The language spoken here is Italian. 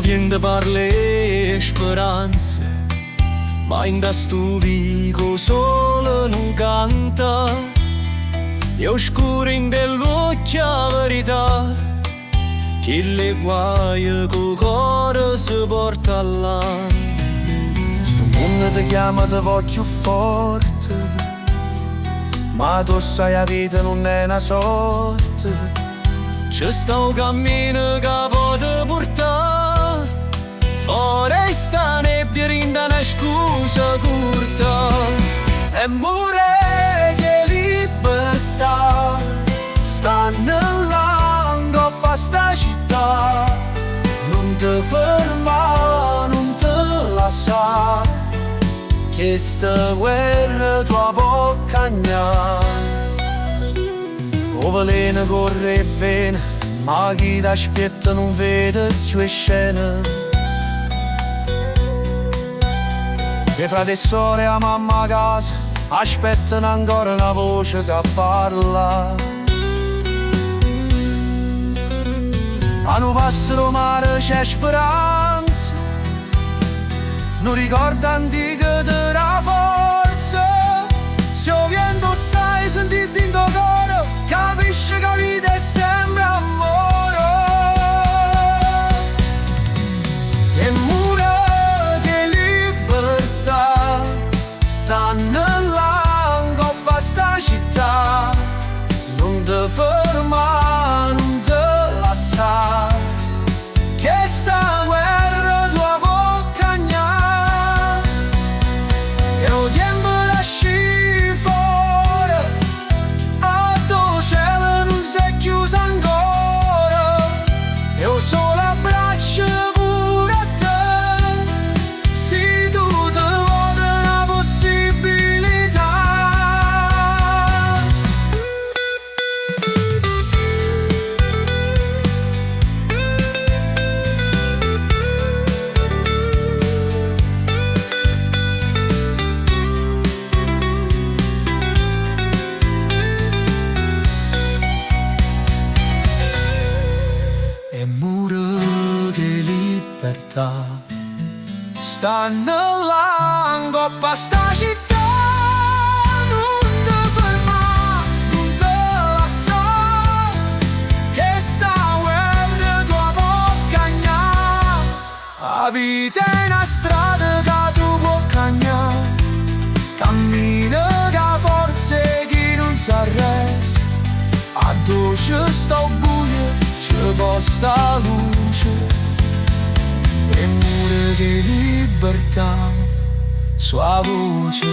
vien de parle speranze, ma in da stu vico solo non canta. Io scuro in dell'occhia verità, che le guaie co cuore si porta là. Sto mondo ti chiama, ti voglio forte, ma tu sai la vita non è una sorte. C'è sta un cammino che può portare fuori sta nebbia, rinda una scusa curta. E mure che libertà stanno là in coppa a sta città. Non ti ferma, non ti lascia, che sta guerra tua può cagnare. O veleno corre e viene, ma chi ti aspetta non vede più le scene. I frati e sorelle a mamma a casa aspettano ancora una voce che parla. A non passare mare c'è speranza, non ricorda antica della forza. Se o vento sai sentire dentro cuore, capisci che la vita è sempre amore. E mura che libertà stanno là in coppa a sta città. Non ti ferma, non ti lascia, che sta guerra tua può cagnare. E o tempo lasci fuori, a tuo cielo non si è chiuso ancora. E o solo abbraccio pure a te, se tu ti vuoi una possibilità. E mura che libertà stanno là in coppa a sta città. Non ti ferma, non ti lascia, che sta guerra tua può cagnare. La vita è una strada che tu può cagnare, cammina che forse chi non sa resta. Addosso sto buio c'è posta luce, e mure di libertà, sua voce